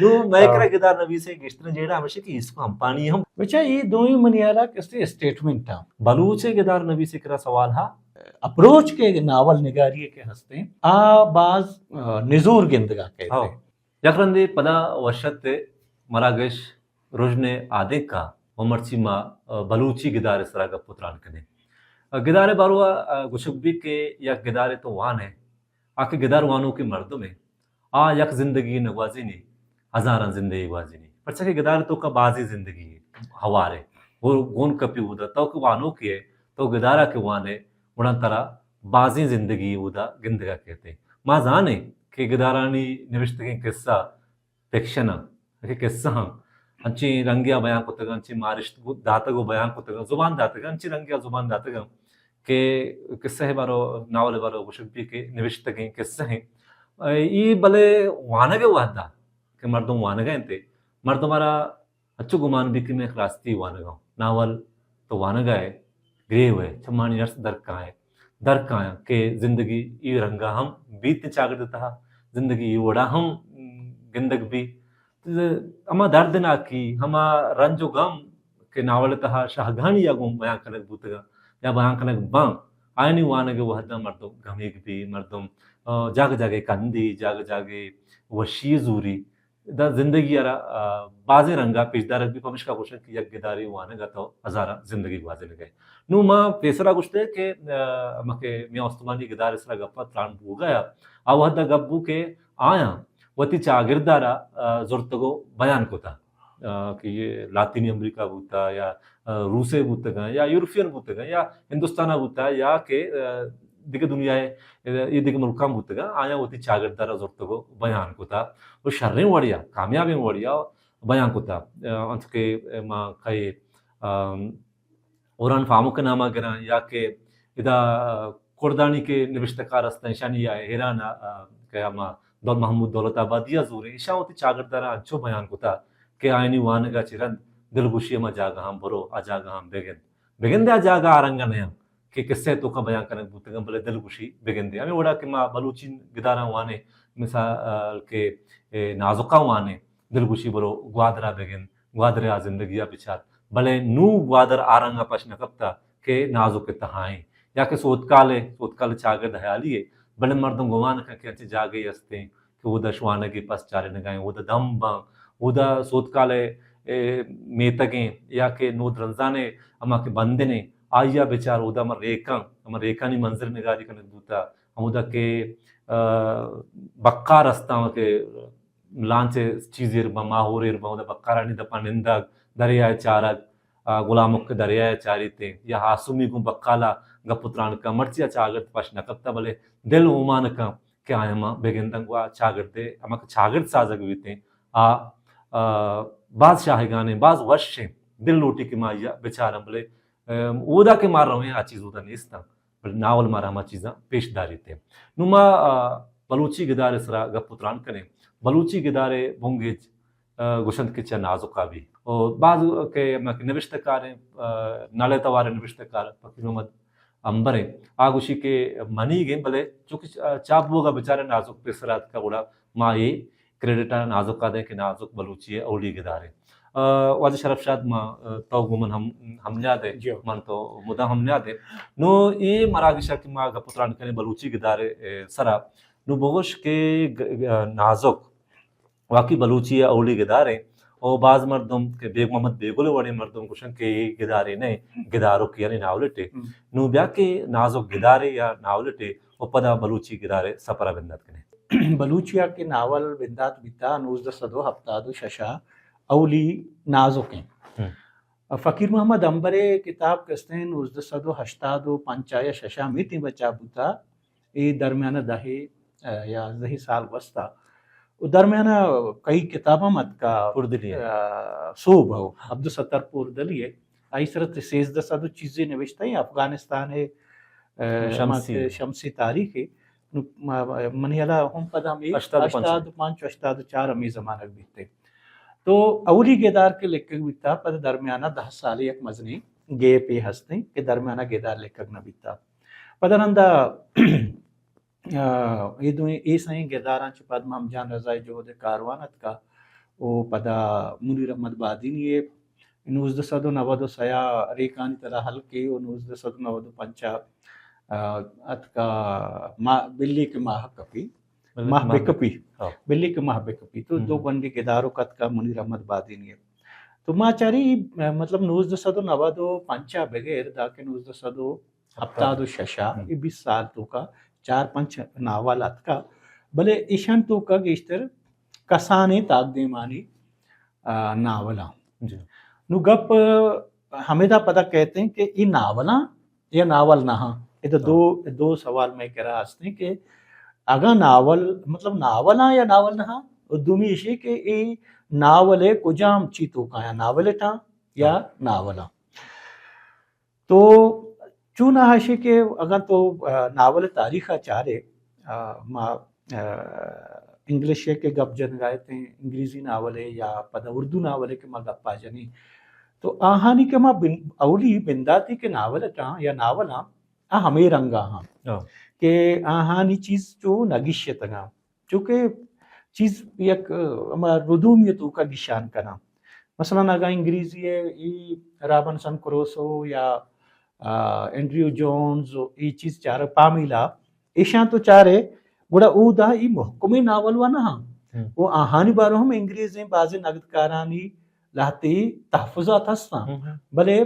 نو میکرا گدار نبی سے گشتن جیڑا ہمیشہ کہ اس کو ہم پانی ہم بچا یہ دوئی منیالا کستے اسٹیٹمنٹ تھا بلوچ گدار نبی سے کرا سوال ہا اپروچ کے ناول نگاری کے ہستے آ بعض نزور گندگا کہتے ہیں یکرندے پدا وشت مراگش رجنے آدے کا ومرچی ما بلوچی گدار سرا کا پتران کنے گدارے باروا گشبی کے یک گدارے تو وان ہے آکے گدار وانوں کے مردوں میں یک زندگی نوازی نہیں ہزاراں زندگی گوازی نہیں پرچہ کہ گدار تو کا بازی زندگی ہوارے وہ گون کپی ہودا تو کہ وانوں کی ہے تو گدارہ کے وانے وڑان طرح بازی زندگی ہودا گندگا کہتے ماں زانے کہ گدارانی نوشتگیں قصہ فکشن کہ قصہ ہاں انچی رنگیا بیان کو تگا انچی مارشت داتگو بیان کو تگا زبان داتگا انچی رنگیا زبان داتگا کہ قصہ ہے بارو ناول بارو گشبی کے نوشتگیں قصہ ہیں یہ بلے وانگے وحدہ کہ مردم وانگا انتے مردم مارا اچھو گمان بھی کہ میں خلاستی وانگا ناول تو وانگا ہے گریو ہے چھمانی نرس درکاں ہے کہ زندگی یہ رنگا ہم بیت چاگر دیتا زندگی یہ وڑا ہم گندگ بھی اما درد نہ کی ہما رنج و غم کے ناول تہا شاہگانی یا گم بیان کنک بوتگا یا بیان کنک بان آئینی وانگے وحدہ مردم گھمیگ بھی مردم جاگ جاگے کندی جاگ جاگے وشی زوری دا زندگی یارا بازی رنگا پیشدارک بھی پمشکا گوشن کہ یک گداری وانگا تو ہزارہ زندگی گوازے لگے نو ماں پیسرا گوشتے کہ مکہ میاں استمانی گدار اسرا گپا تران بو گیا وحدہ گبو کے آیا وتی چاگردارا زورتگو بیان کو تھا کہ یہ لاطینی امریکہ بوتا یا روسے بوتگا یا یورپین بوتگا یا ہندوستانہ بوتا یا کہ دیکھ دنیا ہے یہ دیکھ ملکام بوتگا آیا وتی چاگردارا زورتگو بیان کو تھا وہ شریں وڑیا کامیابیں وڑیا بیان کو تھا انت کے ماں کئی اوران فامو کے نامہ گرا یا کہ ادا کردانی کے نوشتکار استن شانی یا ہیرانا کہ ہما دول محمود دولت آبادیہ زورے ایشاوتی چاگردارا انچو بیان کو تھا کہ آئینی وانگا چرند دلگوشی اما جاگا ہم برو آ جاگا ہم بگن دے آ جاگا آرنگا نیا کہ قصے تو کا بیان کرنے بوتگا بلے دلگوشی بگن دے ہمیں وڑا کہ ما بلوچی گدارا وانے مثال کے نازقہ وانے دلگوشی برو گوادرہ بگن گوادرہ زندگیہ بچار بلے نو گوادر آرنگا پشنا کبتا کہ نازق تہائیں یا کہ سوتکال چاگرد حیالیے بڑے مردم گوان کا کہ اچھے جاگے ہستے کہ وہ دا شوانگی پس چارے نگائیں وہ دا دم باں وہ دا سوتکالے میتگیں یا کہ نود رنزانے اما کے بندنے آئیا بیچار وہ دا ہمیں ریکانی منظر نگاری کا ندوتا ہم دا کہ بکار رستاں کہ لانچے چیزیں ربا ماہوری ربا وہ دا بکارانی دا پانندگ دریائے چارک غلامک دریائے چاری تے یا حاسمی کو بکالا گپتران کا مرچیا چاگرد پاش نکبتا بلے دل اومان کا کہ آئے ہما بیگندنگ وا چاگردے ہما چاگرد سازگ ہوئیتے بعض شاہگانے بعض وشیں دل لوٹی کے مایا بیچارہ بلے اودا کے مار رہے ہیں آ چیز اودا نیستا بلے ناول مارا ہما چیزاں پیش داری تے نما بلوچی گدار اسرا گپتران کریں بلوچی گدارے بھونگیج گشند کے چا نازقہ بھی اور بعض کے نوشتکار ہیں نالے توارے نوشتکار فقیر محمد امبر ہیں آگوشی کے منی گئے بلے چونکہ چاپ ہوگا بیچارے نازک پیسرات کا گوڑا ماں یہ کریڈٹا نازک کا دیں کہ نازک بلوچی ہے اولی گدارے واجہ شرف شاد ماں تو گمن ہم یاد ہے من تو مدہ ہم یاد ہے نو یہ مراگشہ کی ماں گپتران کرنے بلوچی گدارے سرا نو بگوش کے نازک واقعی بلوچی ہے اولی گدارے اور بعض مردم کے بیگ محمد بیگولے وڑے مردم کشن کے گدارے نہیں گداروں کی یعنی ناولٹے نو بیا کے نازک گدارے یا ناولٹے او پدا بلوچی گدارے سپرا بندات کنے بلوچیا کے ناول بندات بیتا 1970 ششا اولی نازک ہیں فقیر محمد امبرے کتاب کستیں 1985 ششا میتی بچا بوتا ای درمیانہ دہی یا دہی سال وسطا درمیانہ کئی کتاباں مت کا پردلی صوب ہو عبدالستر پردلی ہے آئی سرت 1300 چیزیں نوشتا ہیں افغانستان ہے شمسی تاریخ ہے منیلا ہم پدا ہم 85-84 ہمیں زمانہ بیتے تو اولی گیدار کے لکھک بیتا پدا درمیانہ 10 سال یک مزنی گے پہ ہستے کہ درمیانہ گیدار لکھک نہ بیتا پدا نندہ یہ سائیں گداران چھ پد ہم جان رضائی جہد کاروانت کا او پدا منیر احمد بادینی 1990 ریکانی ترا ہلکے 1995 اتکا بلی کے ماہ کپی ماہ بے کپی بلی کے ماہ بے کپی تو دو گنڈی کے دارو کت کا منیر احمد بادینی تو ما چاری مطلب 1995 بغیر دا کے 1976 یہ 20 سال تو کا 4-5 ناول اتکا بلے ایشان تو کا گیشتر کسانے تاقدیمانی ناولا نو گپ ہمیں دا پتہ کہتے ہیں کہ یہ ناولا یا ناول نہا یہ دو سوال میں کہہ رہا ہستے ہیں کہ اگا ناول مطلب ناولا یا ناول نہا دومی اشی کہ یہ ناولے کجام چیتو کا یا ناولے تھا یا ناولا تو چونہ اشی کہ اگر تو ناول تاریخہ چارے انگلش کے گپ جن گائے تھے انگریزی ناولے یا پدا اردو ناولے کے ما گپا جنی تو آہانی کے ما اولی بنداتی کے ناول تھا یا ناولا ہمیں رنگا ہاں کہ آہانی چیز جو نگیشت گا چونکہ چیز یک ردومیتو کا گشان کنا مثلا اگا انگریزی ہے رابنسن کروسو یا اینڈریو جونز یہ چیز چارے پامیلا ایشان تو چارے گوڑا او دا ای محکمی ناول وانا ہاں وہ آہانی بارو ہم انگریزیں بعض نقدکارانی لاتی تحفظات ہستا بلے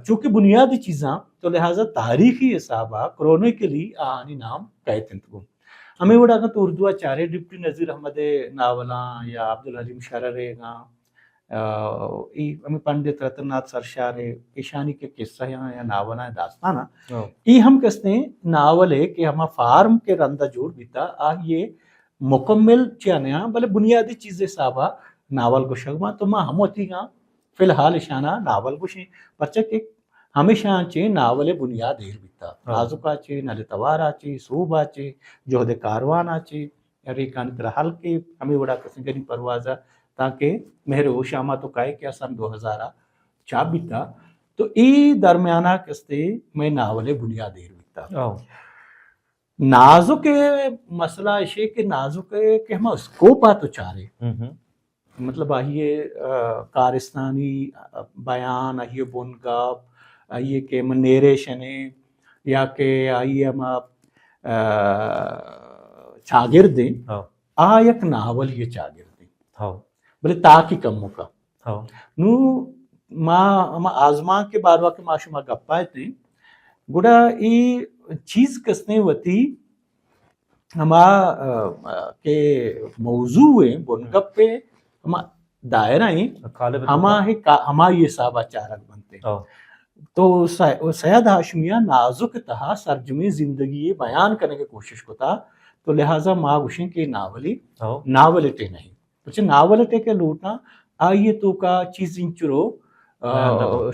چونکہ بنیادی چیزاں تو لہٰذا تاریخی حسابہ کرونے کے لیے آہانی نام کہتے ہیں ہمیں وڑا کہ تو اردو چارے ڈپٹی نذیر احمد ناولاں یا عبدالحلیم شررے گاں ہمیں پنڈت رتن ناتھ سرشارے ایشانی کے قصہ یا ناولاں داستانہ یہ ہم کہتے ہیں ناول ہے کہ ہما فارم کے رندہ جوڑ بیتا یہ مکمل چانیاں بلے بنیادی چیزیں صحابہ ناول گوشگما تو ماں ہم ہوتی گاں فی الحال اشانہ ناول گوشیں پرچہ کہ ہمیشہ چے ناول بنیاد دیر بیتا نازکا چے نلتوارا چے صوبہ چے جہد کاروانہ چے ریکانی طرح حل کے ہمیں وڑا کسی گنی پروازہ تاکہ مہر و شامہ تو کہے کہ سن 2000 چاپ بیتا تو ای درمیانہ کستے میں ناول بنیاد دیر بیتا نازک مسئلہ اشے کہ نازک کہ ہمیں اسکوپا تو چارے مطلب آئیے کارستانی بیان آئیے بنگاپ آئیے کہ نیریشنے یا کہ آئیے ہم چاگردیں یک ناول یہ چاگردیں بلے تاکی کم کا نو ما آزمان کے باروا کے معاشمہ گپائے تھے گوڑا یہ چیز کسنے ہوتی ہما کے موضوع ہیں بنگپ پہ ہما دائرہ ہیں ہما یہ صحابہ چارک بنتے تو سید ہاشمیہ نازک تہا سرجمی زندگی بیان کرنے کی کوشش کو تھا تو لہٰذا ماں گوشیں کہ ناولٹے نہیں پچھے ناولٹے کے لوٹنا آئیے تو کا چیز انچرو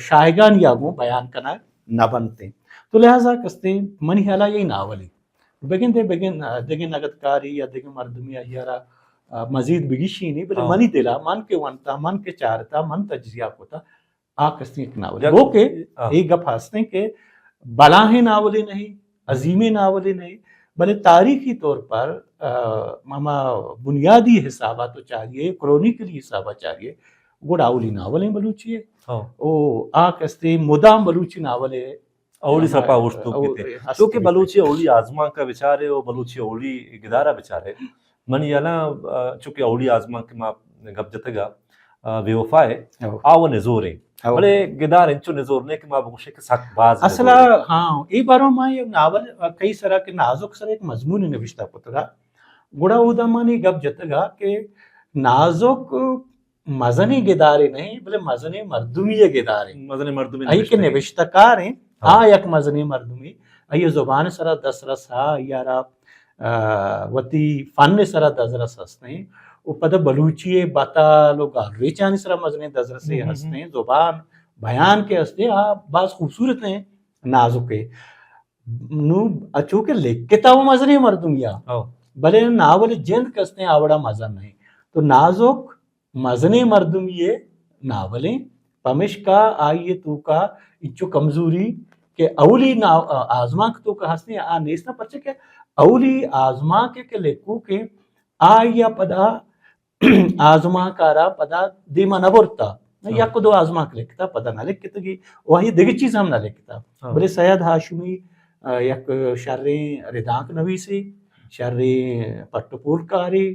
شائگان یاگوں بیان کرنا نہ بنتے تو لہٰذا کستے منی حالا یہی ناولی بگن دے نگتکاری یا دیکھ مردمی آئیارا مزید بگیشی نہیں بلے منی دلا من کے ونتا من کے چارتا من تجزیہ کو تھا آکستے ایک ناول وہ کہ ایک گپ ہستے ہیں کہ بلاہیں ناولے نہیں عظیمیں ناولے نہیں بلے تاریخی طور پر ہما بنیادی حسابہ تو چاہیے کرونیکلی حسابہ چاہیے گوڑاولی ناولیں بلوچی ہے او آکستے مدام بلوچی ناولے اولی سرپا وشتو کتے کیونکہ بلوچی اولی آزمان کا بچارے اور بلوچی اولی گدارہ بچارے من یالا چونکہ اولی آزمان کے ماں گپ جتگا بے وفائے آو نزوریں بلے گدار انچو نزورنے کے ماں بگوشے کے ساتھ باز اصلا ہاں ای باروں ماں یہ ناول کئی سرا کے نازک سر ایک مضمون نوشتہ پتگا گوڑا او دا مانی گپ جتگا کہ نازک مزنی گدارے نہیں بلے مزنی مردمی گدارے مزنی مردمی ای کے نوشتکار ہیں یک مزنی مردمی ای زبان سرا دس رس ہا یارا وتی فن سرا دس رس ہستے ہیں او پدہ بلوچی باتا لوگ ریچانی سرا مزنی دس رسے ہستے ہیں زبان بیان کے ہستے بعض خوبصورت ہیں نازک نو چونکہ لکھتا وہ مزنی مردمیا بلے ناول جند کستے ہیں آوڑا مزن نہیں تو نازک مزنی مردمی ناولیں پمش کا آئیے تو کا اچو کمزوری کہ اولی آزما تو کا ہستے ہیں نیسنا پرچے کہ اولی آزما کے لکھو کے آئیا پدا آزما کارا پدا دیما نبرتا یا کدو آزما لکھتا پدا نہ لکھتا گی وہی دیگر چیز ہم نہ لکھتا بلے سید ہاشمی یک شرری ردانک نویسی شرری پٹپور کاری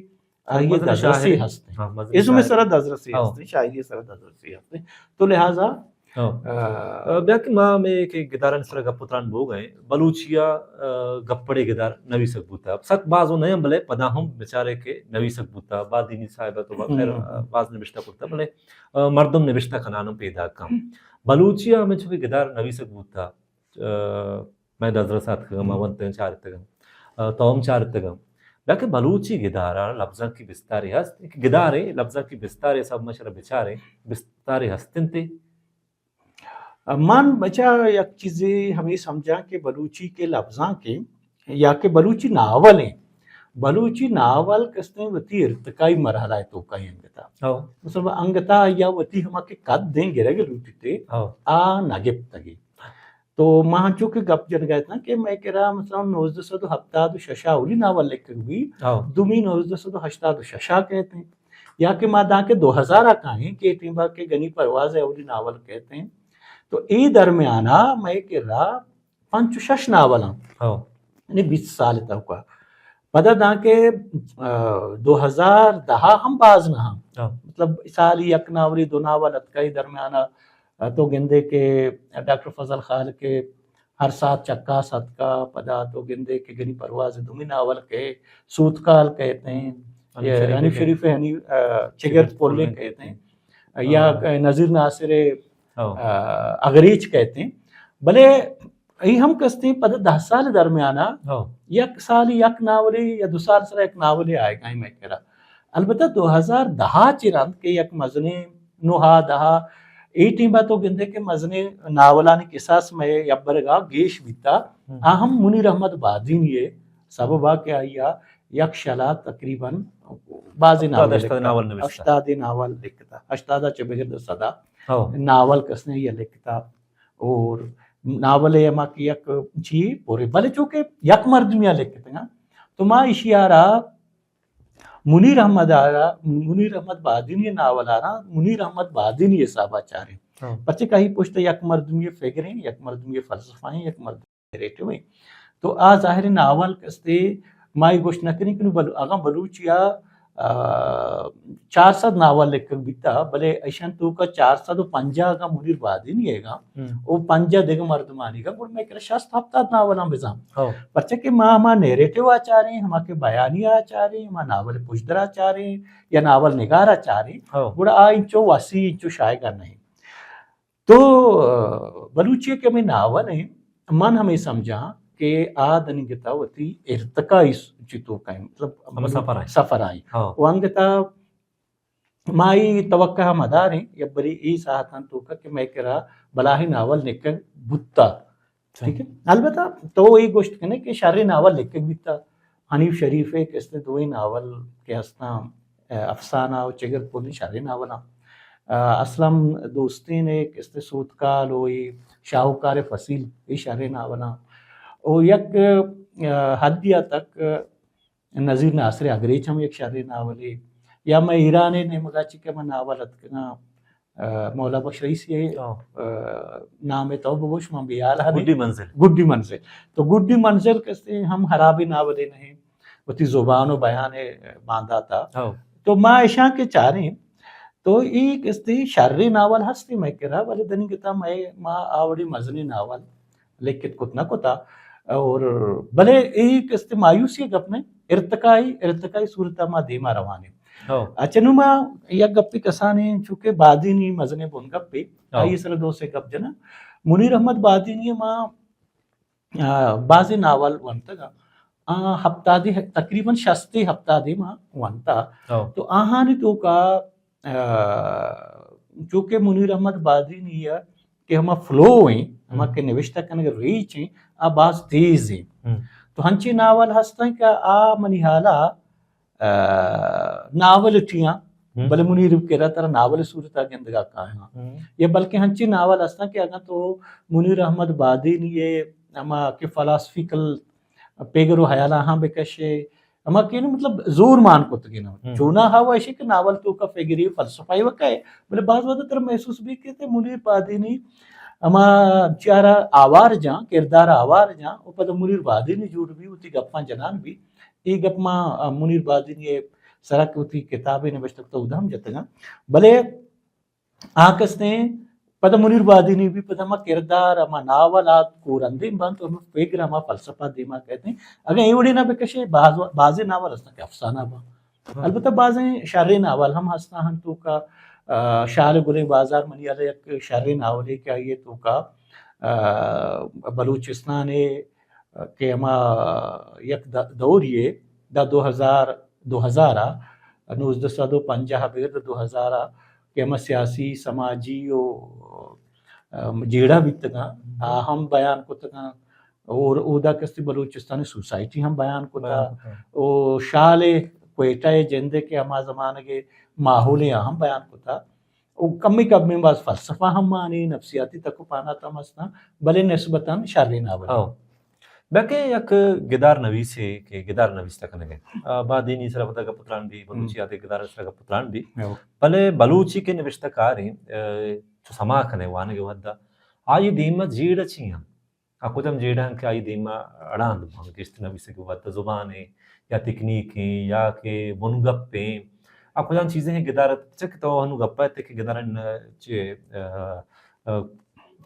یہ دزرسی ہستے اس میں سرد دزرسی ہستے شاعری سرد دزرسی ہستے تو لہٰذا بیاکن ماں میں کہ گدارن سر گپتران بو گئے بلوچیا گپڑے گدار نوی سک بوتا سک بازو نہیں بلے پدا ہم بیچارے کے نوی سک بوتا بادینی صاحبہ تو خیر باز نوشتہ کرتا بلے مردم نوشتہ خنانم پیدا کم بلوچیا میں چونکہ گدار نوی سک بوتا میں دزرسات کگم اونتن چارتگم توم چارتگم لیکن بلوچی گدارا لفظاں کی بستاری ہست گدارے لفظاں کی بستارے سب مشرہ بیچارے بستارے ہستن تے من بچا یک چیزیں ہمیں سمجھا کہ بلوچی کے لفظاں کے یا کہ بلوچی ناول ہیں بلوچی ناول کستے وتی ارتقائی مرحلہ ہے تو کہیں انگتا مثلا انگتا یا وتی ہما کے قد دیں گے رگے لوٹی تے نگب تگی تو ماں چونکہ گپ جن گئے تھا کہ میں کہہ رہا مثلا 1976 اولی ناول لکھ ہوئی دومی 1986 کہتے ہیں یا کہ ماں دا کے 2000 کہیں کہ ٹیمبا کے گنی پرواز اولی ناول کہتے ہیں تو ای درمیانہ میں کہہ رہا 5-6 ناولاں یعنی 20 سال تک پتہ دا کہ 2010 ہم باز نہ مطلب سالی یک ناولی 2 ناول اتکائی درمیانہ تو گندے کے ڈاکٹر فضل خان کے ہر ساتھ چکا صدقہ پدا تو گندے کے گنی پرواز دومی ناول کے سوتکال کہتے ہیں حنیف شریف چگر پولے کہتے ہیں یا نذیر ناصر اغریچ کہتے ہیں بلے ہم کستے ہیں پدہ 10 سال درمیانہ یک سال یک ناولی یا 2 سال سر ایک ناولی آئے گا میں کہہ رہا البتہ 2010 چرند کے یک مزنے نوہا دہا ایٹی با تو گندے کے مزنے ناولانی قصاص میں یبرگا گیش بیتا ہم منیر احمد بادین یہ سببا کہ آیا یک شلا تقریباً بعضی ناول اشتاد ناول لکھتا اشتادہ چبگر صدا ناول کسنے یہ لکھتا اور ناول اما کی یک چی پورے بلے چونکہ یک مردمیاں لکھتے ہیں تو ماں اشیارہ منیر احمد بادینی ناول آ رہا منیر احمد بادینی صاحبہ چارے بچے کہیں پوچھتے یک مردمی فکریں یک مردمی فلسفائیں یک مردمی نیریٹو ہیں تو آ ظاہر ناول کستے مائی گوشت نہ کریں کہ اگاں بلوچیا 400 ناول لکھ بیتا بلے ایشان تو کا 450 کا منیر بادینی ہے گا وہ 5 دیگا مردمانی گا گوڑ میں کہہ رہا 60-70 ناولاں بزام پرچہ کہ ماں نیریٹو آچا رہے ہیں ہما کے بیانی آچا رہے ہیں ہما ناول پشدر آچا رہے ہیں یا ناول نگار آچا رہے ہیں گوڑا انچو وسیع انچو شائع نہیں تو بلوچی کے میں ناول ہیں من ہمیں سمجھا کہ آدھنی گتا ہوتی ارتقائی چیتوں کا مطلب سفر آئی وانگتا مائی توقع مدار ہیں یا بری ای ساہتان تو کہ میں کہہ رہا بلاہی ناول نکل بھتا ٹھیک ہے البتہ تو یہ گوشت کہنے کہ شرری ناول لکھ بیتا حنیف شریف ہے کہ اس نے دوئی ناول کے ہستا افسانہ و چگر پولی شرری ناولا اسلم دوستی نے کہ اس نے سوتکال ہوئی شاہوکار فصیل یہ شرری ناولا اور یک حدیہ تک نذیر ناصر اگریچ ہم ایک شرری ناولی یا میں ایرانے نے مگاچی کے میں ناول اتکنا مولا بخش رئیسی ہے نام تو بوش میں بیال ہے گڈی منزل تو گڈی منزل کستے ہم حرابی ناولے نہیں وتی زبان و بیان باندھا تھا تو ماں ایشاں کے چاریں تو یہ کستے شرری ناول ہستی میں کہہ رہا ولی دنی کتا میں ماں آوڑی مزنی ناول لیکن کتنا کتا اور بلے یہ کستے مایوسی گپ نے ارتقائی صورتہ ماں دیما روانے اچھنو ماں یک گپی کسانے چونکہ بادینی مزنے بون گپی آئی سر دو سے گپ جنا منیر احمد بادینی ماں بازی ناول ونتا ہفتہ دی تقریباً 60 ہفتہ دی ماں ونتا تو آہانی تو کا چونکہ منیر احمد بادینی ہے کہ ہما فلو ہیں ہما کے نوشتہ کنگر ریچ ہیں باز تیز ہیں تو ہنچی ناول ہستا ہیں کہ منی حالا ناول ٹھیاں بلے منیر کہہ رہا ترہ ناول صورتہ گندگا کہاں یا بلکہ ہنچی ناول ہستا کہ اگر تو منیر احمد بادینی یہ ہما کہ فلاسفیکل پیگر و حیالہ ہاں بکشے اما کہ مطلب زور مان کو تگی نا چونا ہوا ہے کہ ناول تو کا فگری فلسفہ وقت ہے بلے بعض وقت تر محسوس بھی کہتے منیر پادینی اما چارا آوار جاں کردار آوار جاں او پتہ منیر پادینی جوڑ بھی ہوتی گپاں جنان بھی ای گپاں منیر پادینی سرک ہوتی کتابیں نوشتک تو ادھم جتگا بلے آکس نے پتہ منیر پادینی بھی پتہ اما کردار اما ناولات کورندیم بان تو ہمیں فکر اما فلسفہ دیما کہتے ہیں اگر ایوڑی نہ بکشے بعض ناول ہستا کہ افسانہ با البتہ بعضیں شرعی ناول ہم ہستا ہم تو کا شال گلے بازار منی علیہ ایک شرعی ناول ہے کہ یہ تو کا بلوچستان کے اما یک دور یہ دا 2000 نوزدہ صدو پنجہ بیر 2000 کہ اما سیاسی سماجی و جیڑا بھی تگا ہم بیان کو تگا اور اودا کستی بلوچستانی سوسائٹی ہم بیان کو تا او شال کوئٹہ جندے کے ہما زمانے کے ماحول ہم بیان کو تا او کمی کب میں بعض فلسفہ ہم مانی نفسیاتی تک پانا تا مسنا بلے نسبتاً شرعی ناول بلکہ یک گدار نویس ہے کہ گدار نویس تک نگے بادینی سر پتہ کا پتران بھی بلوچی آتے گدار سر کا پتران بھی بلے بلوچی کے نوشتہ کاری جو سما کنے وانے کے وحدہ آئی دیمہ جیڑا چی ہم آکو تم جیڑا ہم کہ آئی دیمہ اڑاند بھانگ کشت نویسے کے وحدہ زبانیں یا تکنیکیں یا کہ منگپیں آکو جان چیزیں ہیں گدارت چک تو ہنو گپا ہے کہ گدارن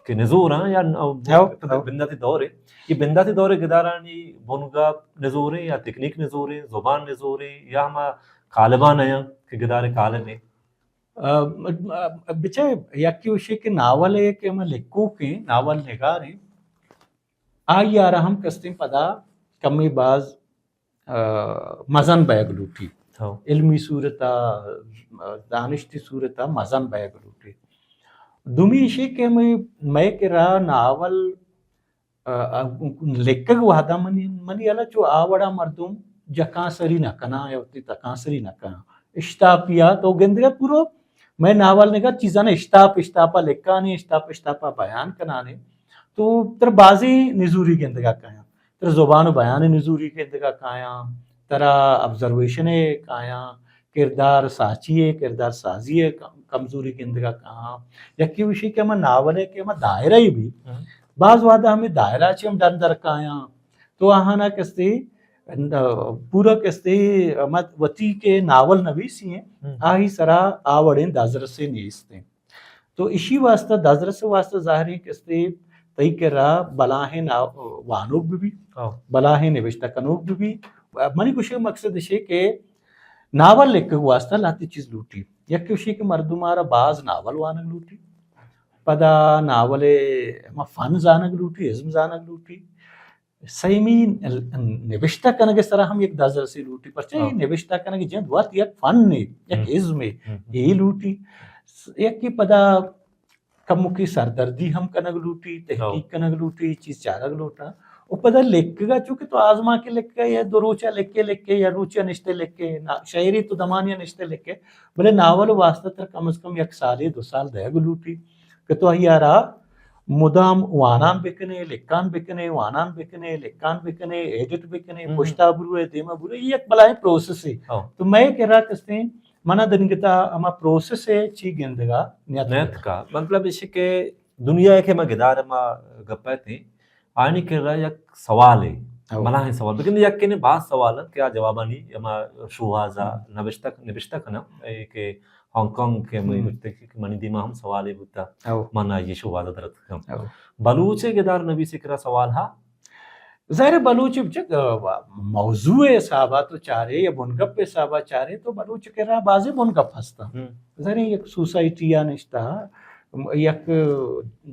کہ نزوراں یا بنداتی دورے یہ بنداتی دورے گدارانی بنگا نزورے یا تکنیک نزورے زبان نزورے یا ہما کالبان ہیں کہ گدارے کالبیں بچے یکی وشے کے ناول ہے کہ ہم لکھو کے ناول نگارے آئی آرہ ہم کستیں پدا کمی باز مزن بیگ لوٹی علمی صورتا دانشتی صورتا مزن بیگ لوٹی دومی شے کہ میں کرا ناول لکھگ وحدہ منی اللہ چو آوڑا مردم جکاں سری نہ کنا یا اتی تکاں سری نہ کنا اشتاپیا تو گندگا پورو میں ناول نگا چیزاں اشتاپا لکھانے اشتاپا بیان کنانے تو تر بازی نزوری گندگا کھایا تر زبان و بیان نزوری گندگا کھایا ترا ابزرویشن کھایا کردار ساچی کردار سازی کمزوری گندگا کہاں یکی وشی کہ ہمیں ناول ہے کہ ہمیں دائرہ ہی بھی بعض وعدہ ہمیں دائرہ چی ہم ڈر کھایا تو آہانا کستے پورا کستے وطی کے ناول نویسی ہیں آہی سرا آوڑیں دازر سے نیستے تو اسی واسطہ دازر سے واسطہ ظاہری کستے تئی کے راہ بلاہیں وانوگ بھی بلاہیں نوشتہ کنوگ بھی منی کچھ مقصد ہے کہ ناول لکھ واسطہ لاتی چیز لوٹی یکی وشی کہ مردمارا باز ناول وانگ لوٹی پدا ناول فن زانگ لوٹی عزم زانگ لوٹی سیمی نوشتہ کنگ اس طرح ہم یک دازر سے لوٹی پرچہ نوشتہ کنگ جند وقت یک فن نے یک عزم یہ لوٹی یکی پدا کمو کی سردردی ہم کنگ لوٹی تحقیق کنگ لوٹی چیز چارگ لوٹا وہ پتہ لکھ گا چونکہ تو آزما کے لکھ کے یا دو روچہ لکھ کے یا روچہ نشتے لکھ کے شاعری تو دمانیہ نشتے لکھ کے بلے ناول واسطہ تر کم از کم یک سال 2 سال دیگ لوٹی کہ تو ہی آرہا مدام وانان بکنے لکھان بکنے وانان بکنے لکھان بکنے ایڈٹ بکنے پشتا بروے دیما بروے یہ ایک بلائیں پروسیس ہے تو میں کہہ رہا کستے ہیں منا دنگتا اما پروسیس ہے چی گندگا نیت کا مطلب اسی کہ دنیا ہے کہ میں گدار اما گپیت ہیں آنی کر رہا یک سوال ہے ملاہیں سوال لیکن یک کہنے بعض سوال ہے کیا جوابانی اما شوہازہ نبشتہ کنا کہ ہانگ کانگ کے منی دیما ہم سوالے بودتا مانا یہ شوہازہ درد کم بلوچے گدار نبی سے کرا سوال ہاں ظاہر بلوچ موضوع صحابہ تو چارے یا بنگپ پہ صحابہ چارے تو بلوچ کہہ رہا بازی بنگپ ہستا ظاہر یک سوسائٹیہ نشتا یک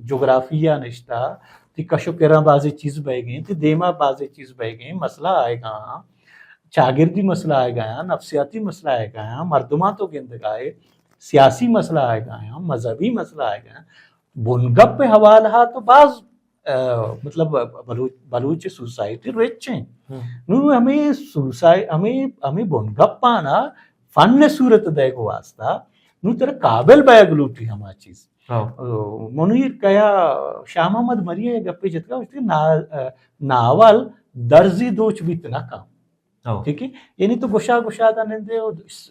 جغرافیہ نشتا تی کشو کہہ رہا بازی چیز بہ گئیں تی دیما بازی چیز بہ گئیں مسئلہ آئے گا چاگردی مسئلہ آئے گا نفسیاتی مسئلہ آئے گا مردمہ تو گندگائے سیاسی مسئلہ آئے گا مذہبی مسئلہ آئے گا بنگپ پہ حوالہ تو بعض مطلب بلوچ سوسائٹی رچ ہیں نو ہمیں بنگپ پانا فن صورت دے کو واسطہ نو تیرا قابل بیگ لوٹی ہما چیز منیر کیا شاہ محمد مریہ گپی جتگا اس کے ناول درزی دوچ بھی تنا کام ٹھیک ہے یعنی تو گشا گشا دا نندے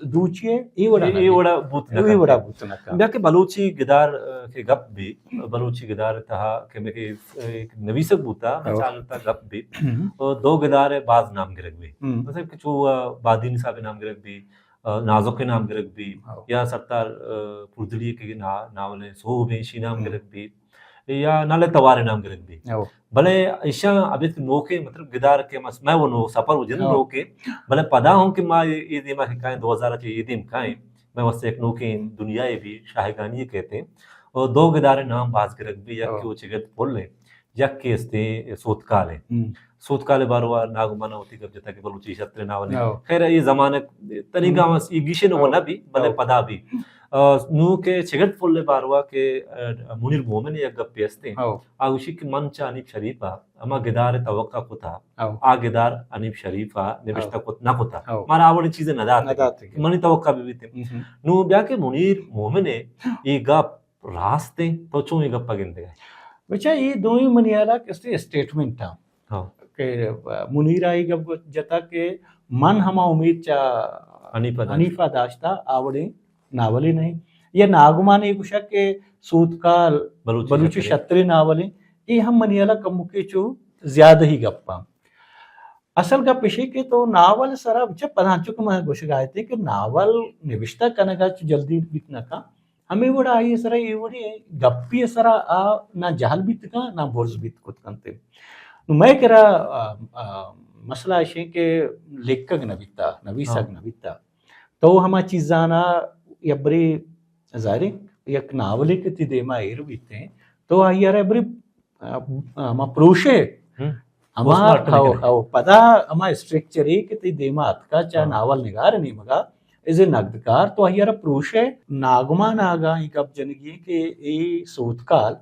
دوچیے یہ وڑا بوت وہی بڑا بوتنا کا بیا کہ بلوچی گدار کے گپ بھی بلوچی گدار تہا کہ میں کہ نویسک بوتا چالتا گپ بھی دو گدار بعض نام گرگ بھی مثلا کہ چو بادین صاحب نام گرگ بھی نازک کے نام گرگ بھی یا سرتار پردلی کے ناول سو بینشی نام گرگ بھی یا نالے توارے نام گرگ بھی بھلے ایشا ابھی نوکے مطلب گدار کے میں وہ نو سفر ہو جن نوکے بھلے پدا ہوں کہ ماں یہ دیما کہیں 2000 کے یہ دیم کہیں میں واسطے ایک نوکے دنیا بھی شاہگانی کہتے ہیں اور دو گدارے نام باز گرگ بھی یک کے چگت بول لیں یک کے استے سوتکال ہیں سوتکال باروا ناگمانا ہوتی کب جتا کہ بلوچی شتر ناولے خیر یہ زمانہ طریقہ یہ گیشے نو ہونا بھی بھلے پدا بھی نو کے چگت پھولے باروا کے منیر مومن یک گپ پیستے ہیں آگوشی کی من چا انیب شریفہ اما گدار توقع کو تھا آ گدار انیب شریفہ نبشتہ کو نہ کو تھا مارا آوڑی چیزیں ندات منی توقع بھی تھے نو بیا کہ منیر مومنے یہ گپ راستے تو چون یہ گپا گندے گئے بچہ یہ دوئی منیالا کستے اسٹیٹمنٹ تھا کہ منیر آئی گپ جتا کہ من ہما امید چا انیفہ داشتا آوڑے ناولے نہیں یا ناگمان ایک شک کہ سوتکال بلوچی شتری ناولے یہ ہم منیالا کم کے چو زیادہ ہی گپا اصل گپ پیشے کہ تو ناول سرا بچہ پدھان چکا میں گوشک آئے تھے کہ ناول نوشتہ کنگا چو جلدی بیتنا کا ہمیں وڑا آئی سرا یہ وڑی گپی سرا نہ جہل بیت کا نہ بورز بیت کت کنتے میں کرا مسئلہ ایشے کہ لکھک نبیتا نویسک نبیتا تو ہما چیزانا یبری ظاہری یک ناولے کے تی دیما ایر بیتے ہیں تو آئی یار یبری ہما پروشے ہما پدا ہما اسٹرکچری کے تی دیما اتکا چاہ ناول نگار نہیں مگا ایز اے نقدکار تو آئی یار پروشے ناگمان آگا ایک اب جنگی کہ ای سوتکال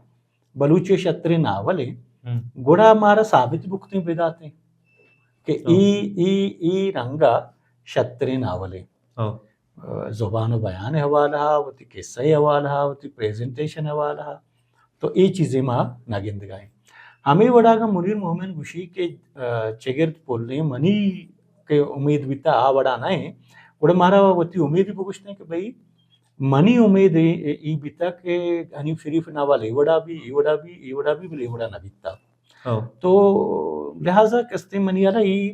بلوچی شتری ناولے گوڑا ہمارا ثابت بکتے بداتے کہ ای رنگا شتری ناولے زبان و بیان حوالہ وتی قصہ حوالہ وتی پریزنٹیشن حوالہ تو یہ چیزیں ماں ناگند گائیں ہمیں وڑا گا منیر مومن گوشی کے چگرد پولنے منی کے امید بیتا آ وڑا نائیں وڑا مارا وتی امید بھی بگشتے ہیں کہ بھئی منی امید ای بیتا کہ حنیف شریف ناول ای وڑا بھی بلے وڑا نہ بیتا تو لہٰذا کستے منیالا ای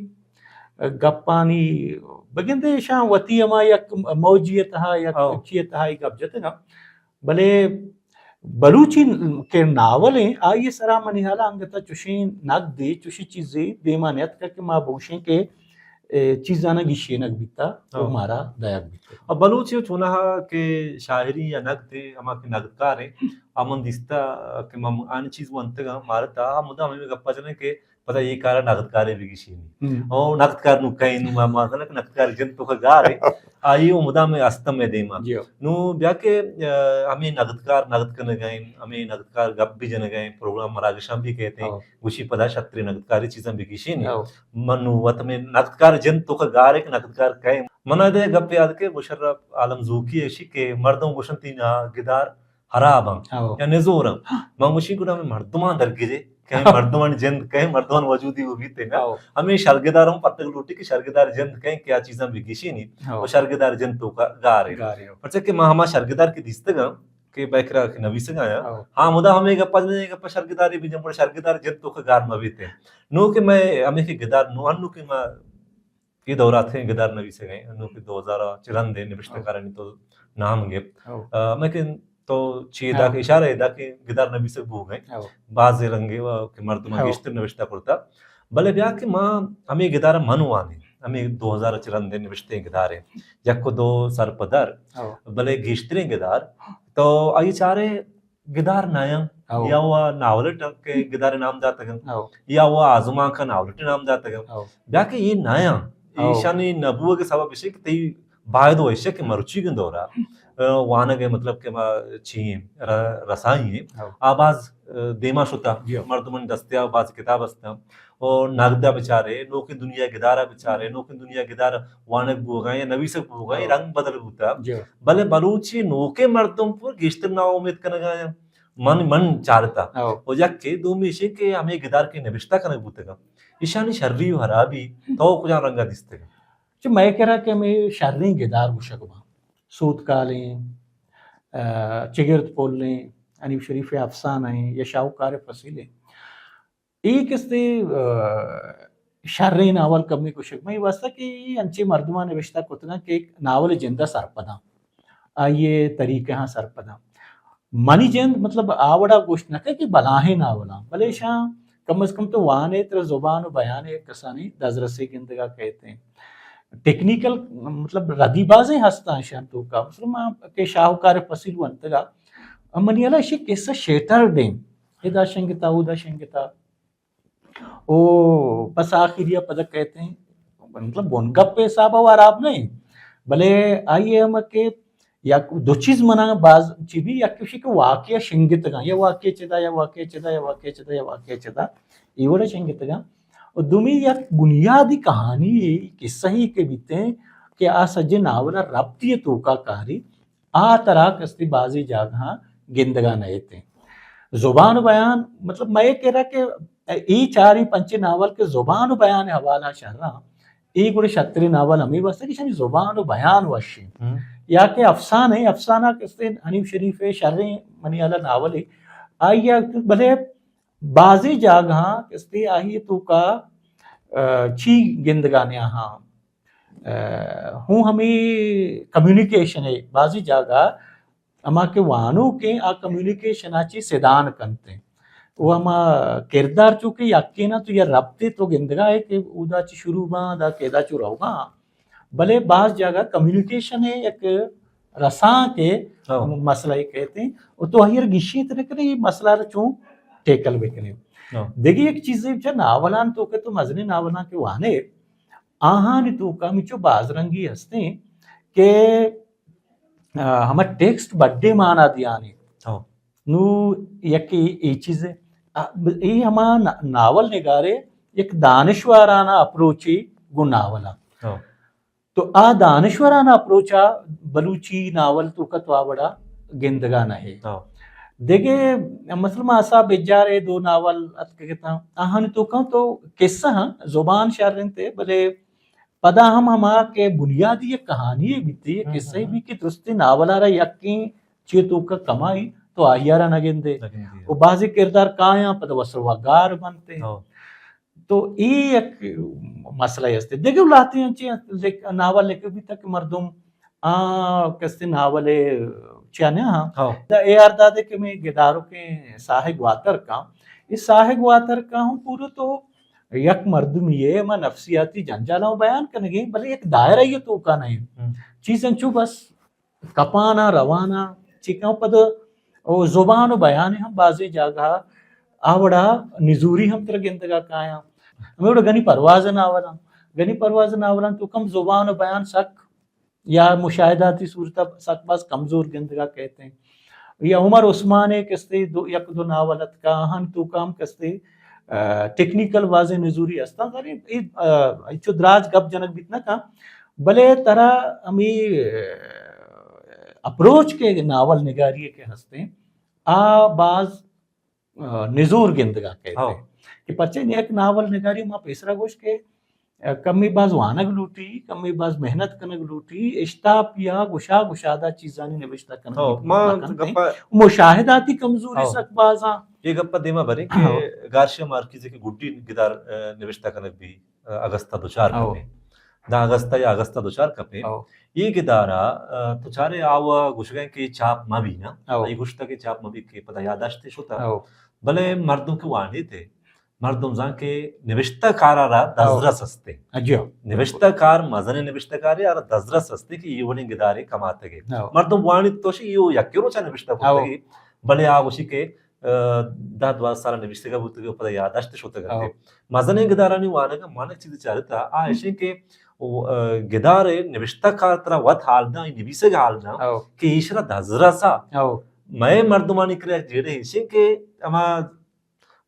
گپانی بگندے شاہ وتی اما یک موجیت ہا یا کچیت ہا گپ جتے نا بلے بلوچی کے ناولیں آئیے سرا منیالا انگتا چوشیں نگ دے چوشی چیزیں دیمانیت کر کے ماں بوشیں کے چیزانا گیشی نگ بیتا وہ ہمارا دایک بیتا اب بلوچی چونہ کہ شاعری یا نگ دے اما کے نگدکار ہیں آمن دیستا کہ مم آنی چیز وہ انتگا مارتا مدہ ہمیں گپا جنے کہ پتہ یہ کارا نقدکارے بھی گیشی نہیں اور نقدکار نو کہیں نو مازنک نقدکار جن تو کا گارے آئی وہ مدہ میں استم میں دیما نو بیا کہ ہمیں نقدکار نقد کرنے گئیں ہمیں نقدکار گپ بھی جنے گئیں پروگرام مراگشام بھی کہتے ہیں گوشی پدا شتری نقدکاری چیزیں بھی گیشی نہیں منو وط میں نقدکار جن تو کا گارے کہ نقدکار کہیں منہ دے گپ یاد کے مشرف عالم زوکی ایشی کہ مردوں گوشن تینا گدار حرابم یا نزورم مانگوشی گوڑا میں مردمان درگیرے کہیں مردمان جند کہیں مردمان وجودی وہ بیتے نا ہمیں شرگداروں پتک لوٹی کہ شرگدار جند کہیں کیا چیزاں بھی گیشی نہیں وہ شرگدار جند تو کا گارے پرچہ کہ ماں ہما شرگدار کی دیستے گا کہ بیکرا کہ نبی سے گایا ہاں مدہ ہمیں گا پجنے گا پا شرگداری بھی جنبڑ شرگدار جند تو کا گار مبیتے نو کہ میں ہمیں کہ گدار نو انو کہ میں یہ دورات ہیں گدار نبی سے گئے انو کہ 2004 دے نبشتہ کارانی تو نام گے میں کہ تو چیدہ کے اشارہ ہے دا کہ گدار نبی سے بھو گئے بعض رنگے کہ مردمان گشتر نوشتہ کرتا بلے بیا کہ ماں ہمیں گدار منو آنے ہمیں 2004 دے نوشتے گدار ہیں یک کو دو سر پدر بلے گشتریں گدار تو آئی چارے گدار نایا یا وہ ناولٹ کے گدار نام جاتا گا یا وہ آزمان کا ناولٹ نام جاتا گا بیا کہ یہ نایا ایشانی نبوہ کے سبب اسے کہ تی باید ہو ایشہ کہ مرچی گن دورا وانا گئے مطلب کہ چھیں رسائی ہیں آباز دیما شتا مردمان دستیا باز کتاب استا اور ناگدہ بچارے نوکن دنیا گدارہ بچارے نوکن دنیا گدارہ وانک بوگائیں یا نوی سے بوگائیں رنگ بدل ہوتا بلے بلوچی نوکے مردم پر گشتر نا امید کرنا گایا من چارتا او و یک دومی ایشی که همه گدار که نوشته کنه بودگا ایشانی شری و حرابی تو کجا رنگا دیستگا جو میں کہہ رہا کہ میں شرریں گدار گوشگما سود کالیں چگرد پولیں انیب شریف افسانہیں یا شاہکار فصیلیں ایک اس دے شرریں ناول کمی گوشگما یہ واسطہ کہ انچے مردمہ نوشتہ کتنا کہ ایک ناول جندہ سرپدا آئیے طریقہ ہاں سرپدا منی جند مطلب آوڑا گوشت نہ کہ بلاہیں ناولا بلے شاہ کم از کم تو وانے تر زبان و بیان ایک کسانی دزرسی گندگا کہتے ہیں ٹیکنیکل مطلب ردی بازیں ہستا شان تو کا مطلب کہ شاہکار فصیل ونتگا منی علا شی قصہ شیٹر دیں ادا شنگتا ادا شنگتا او بس آخریہ پدک کہتے ہیں مطلب بونگپ پہ صاحبہ واراب نہیں بلے آئیے ہم کہ یا دو چیز منا بعض چیزی یا کسی کے واقعہ شنگتگا یا واقعہ چدا یا واقعہ چدا یا واقعہ چدا یا واقعہ چدا یہ وڑا شنگتگا اور دومی یک بنیادی کہانی قصہ ہی کے بیتے ہیں کہ آ سجے ناولا ربطی توکا کاری آ طرح کستی بازی جاگہاں گندگا نئے تھے زبان و بیان مطلب میں کہہ رہا کہ ای چاری پنچے ناول کے زبان و بیان حوالہ شہر رہا ایک بڑے شتری ناول ہمیں واسطے کہ زبان و بیان وشی یا کہ افسانہ کستے حنیف شریف شرریں منی علا ناول آئیے بھلے بازی جاگہاں کستے آئیے تو کا چی گندگانے ہاں ہوں ہمیں کمیونیکیشن ہے بازی جاگہ اما کے وانوں کے آ کمیونیکیشن آچی سیدان کنتے ہیں وہ ہما کردار چونکہ یقینا تو یہ ربطے تو گندگا ہے کہ ادا چی شروع ماں دا کیدا چو رہو گا بلے بعض جگہ کمیونیکیشن ہے ایک رساں کے مسئلہ ہی کہتے ہیں اور تو ہیر گشی اتنے کرے یہ مسئلہ چون ٹیکل بکنے دیکھیں ایک چیز ہے ناولان تو کہ تو مزنی ناولان کے وانے آہانی تو کا مچو باز رنگی ہستے ہیں کہ ہمیں ٹیکسٹ بڑے مانا دیانے نو یکی ای چیز ہے یہ ہما ناول نگارے ایک دانشورانہ اپروچی گو ناولا تو آ دانشورانہ اپروچا بلوچی ناول تو کا تو آوڑا گندگا نہ ہے دیکھے مثلا آسا بیجارے دو ناول کہتا آہن تو کہوں تو قصہ ہاں زبان شارن تے بلے پدا ہما کے بنیادی یہ کہانی بیتی ہے قصہ بھی کہ درستی ناولا رہا یقین چی تو کا کمائی تو آہیارہ نہ گندے وہ بعضی کردار کائیں پدا وسروگار بنتے تو یہ ایک مسئلہ ہے دیکھیں لاتے ہیں ناول لکھے بھی تک مردم کستے ناول چانے ہاں اے اردادے کہ میں گداروں کے ساہ گواتر کا اس ساہ گواتر کا ہوں پورے تو یک مردم یہ میں نفسیاتی جنجالوں بیان کرنے گئے بلے ایک دائرہ یہ تو کا نہیں چیزیں چو بس کپانا روانا چکاں پد زبان و بیان ہم بازی جاگا آوڑا نزوری ہم تر گندگا کایا ہمیں وڑا گنی پرواز ناولا تو کم زبان و بیان سک یا مشاہداتی صورتہ سک باز کمزور گندگا کہتے ہیں یا عمر عثمانے کستے یک دو ناولت کا ہن تو کام کستے ٹیکنیکل واضح نزوری ہستا چو دراج گپ جنک بیتنا کا بلے طرح ہمیں اپروچ کے ناول نگاریے کے ہستے ہیں آ باز نزور گندگا کہتے ہیں کہ پچھے ایک ناول نگاری ماں پیسرا گوش کے کمی باز وانگ لوٹی کمی باز محنت کنگ لوٹی اشتاپ یا گشادہ چیزانی نوشتہ کنگ مشاہداتی کمزوری سک بازاں یہ گپا دیما بھرے کہ گارشیا مارکیزے کی گڈی گدار نوشتہ کنگ بھی اگستہ دوچار کپے دا اگستہ یا اگستہ دوچار کپے یہ گدارا تو چارے آوا گوشگیں کہ چاپ ما بھی نا یہ گوشتا کہ چاپ ما بھی کہ پتہ یاداشتے شوتا بلے مردوں کے وانے تھے مردم زان کے نوشتہ کارا را دزرہ سستے نوشتہ کار مزن نوشتہ کاری اور دزرہ سستے کہ یہ ونی گدارے کماتے گئے مردم وانی توشی یہ یکیرو چا نوشتہ کرتے گئے بلے آگوشی کے 10-12 سالہ نوشتے گا بودتے گئے پتہ یاداشتے شوتا کرتے مزن گدارانی وانا کا مانک چیزی چاہتا آئیشیں کہ گدارے نوشتہ کار طرح وقت حالنا نویسے گا حالنا کہ ایشرا دزرہ سا میں مردمانی کرے جیڑے ایشیں کہ اما